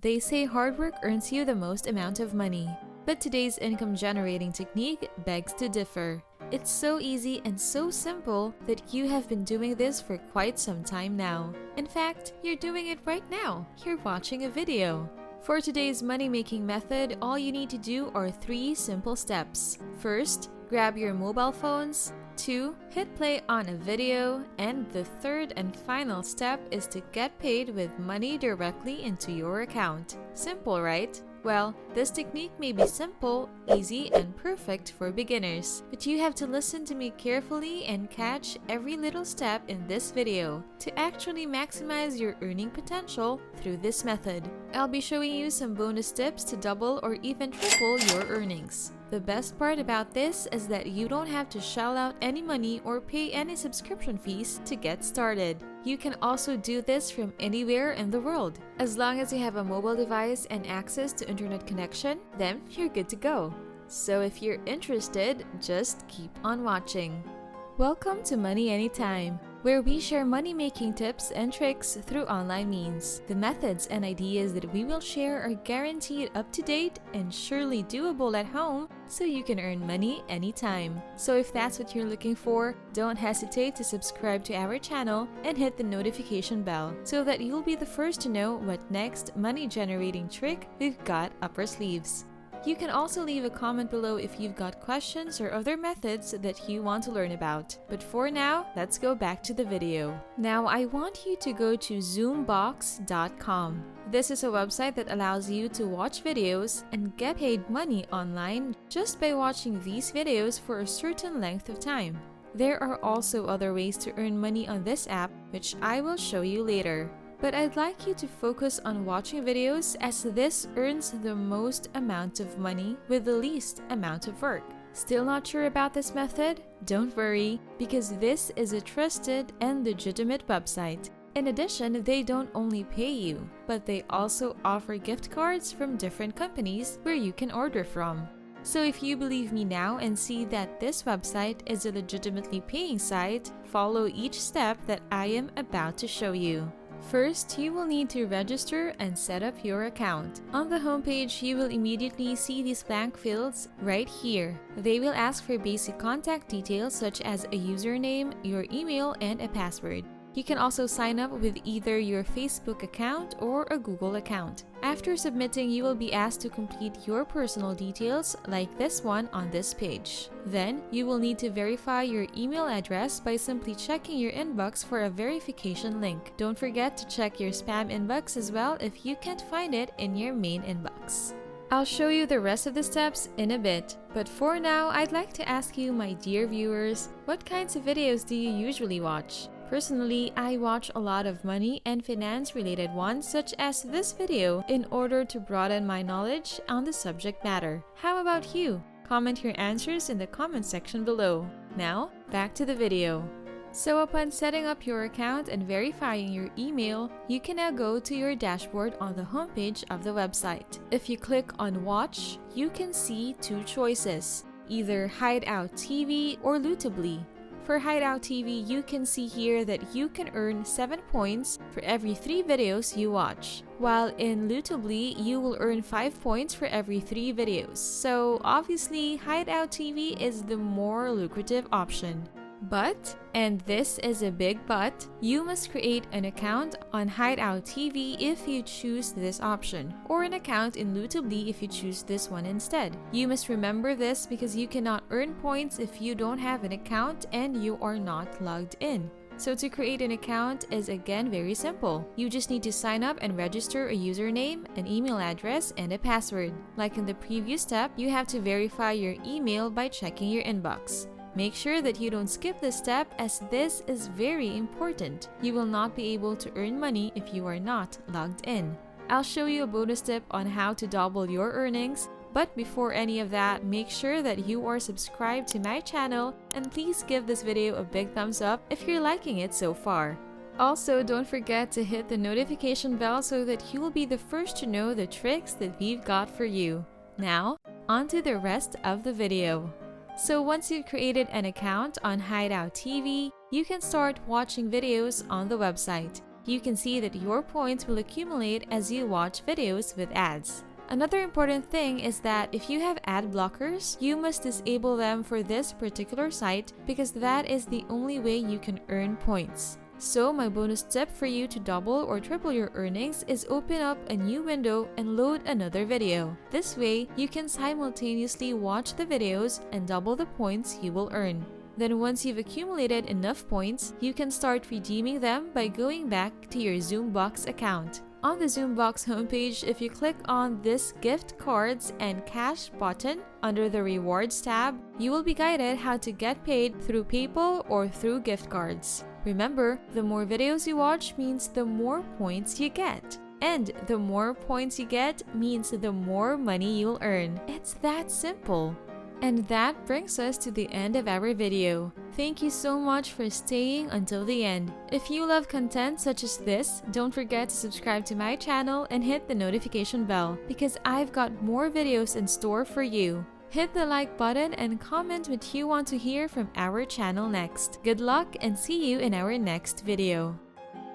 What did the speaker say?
They say hard work earns you the most amount of money, but today's income generating technique begs to differ. It's so easy and so simple that you have been doing this for quite some time now. In fact, you're doing it right now. You're watching a video. For today's money-making method, all you need to do are 3 simple steps. First, grab your mobile phones. 2. Hit play on a video. And the third and final step is to get paid with money directly into your account. Simple, right? Well, this technique may be simple, easy, and perfect for beginners, but you have to listen to me carefully and catch every little step in this video to actually maximize your earning potential through this method. I'll be showing you some bonus tips to double or even triple your earnings. The best part about this is that you don't have to shell out any money or pay any subscription fees to get started. You can also do this from anywhere in the world. As long as you have a mobile device and access to internet connection, then you're good to go. So if you're interested, just keep on watching. Welcome to Money Anytime, where we share money-making tips and tricks through online means. The methods and ideas that we will share are guaranteed up-to-date and surely doable at home, so you can earn money anytime. So if that's what you're looking for, don't hesitate to subscribe to our channel and hit the notification bell so that you'll be the first to know what next money-generating trick we've got up our sleeves. You can also leave a comment below if you've got questions or other methods that you want to learn about. But for now, let's go back to the video. Now, I want you to go to ZoomBucks.com. This is a website that allows you to watch videos and get paid money online just by watching these videos for a certain length of time. There are also other ways to earn money on this app, which I will show you later. But I'd like you to focus on watching videos as this earns the most amount of money with the least amount of work. Still not sure about this method? Don't worry, because this is a trusted and legitimate website. In addition, they don't only pay you, but they also offer gift cards from different companies where you can order from. So if you believe me now and see that this website is a legitimately paying site, follow each step that I am about to show you. First, you will need to register and set up your account. On the homepage, you will immediately see these blank fields right here. They will ask for basic contact details such as a username, your email, and a password. You can also sign up with either your Facebook account or a Google account. After submitting, you will be asked to complete your personal details like this one on this page. Then, you will need to verify your email address by simply checking your inbox for a verification link. Don't forget to check your spam inbox as well if you can't find it in your main inbox. I'll show you the rest of the steps in a bit, but for now, I'd like to ask you, my dear viewers, what kinds of videos do you usually watch? Personally, I watch a lot of money and finance related ones such as this video in order to broaden my knowledge on the subject matter. How about you? Comment your answers in the comment section below. Now, back to the video. So upon setting up your account and verifying your email, you can now go to your dashboard on the homepage of the website. If you click on Watch, you can see 2 choices, either Hideout TV or Lootably. For Hideout TV, you can see here that you can earn 7 points for every 3 videos you watch, while in Lootably, you will earn 5 points for every 3 videos. So obviously, Hideout TV is the more lucrative option. But, and this is a big but, you must create an account on Hideout TV if you choose this option, or an account in Lootably if you choose this one instead. You must remember this because you cannot earn points if you don't have an account and you are not logged in. So to create an account is again very simple. You just need to sign up and register a username, an email address, and a password. Like in the previous step, you have to verify your email by checking your inbox. Make sure that you don't skip this step as this is very important. You will not be able to earn money if you are not logged in. I'll show you a bonus tip on how to double your earnings, but before any of that, make sure that you are subscribed to my channel and please give this video a big thumbs up if you're liking it so far. Also, don't forget to hit the notification bell so that you will be the first to know the tricks that we've got for you. Now, on to the rest of the video. So once you've created an account on Hideout TV, you can start watching videos on the website. You can see that your points will accumulate as you watch videos with ads. Another important thing is that if you have ad blockers, you must disable them for this particular site because that is the only way you can earn points. So my bonus tip for you to double or triple your earnings is open up a new window and load another video. This way, you can simultaneously watch the videos and double the points you will earn. Then once you've accumulated enough points, you can start redeeming them by going back to your ZoomBucks account. On the ZoomBucks homepage, if you click on this gift cards and cash button under the rewards tab, you will be guided how to get paid through PayPal or through gift cards. Remember, the more videos you watch means the more points you get. And the more points you get means the more money you'll earn. It's that simple. And that brings us to the end of our video. Thank you so much for staying until the end. If you love content such as this, don't forget to subscribe to my channel and hit the notification bell because I've got more videos in store for you. Hit the like button and comment what you want to hear from our channel next. Good luck and see you in our next video.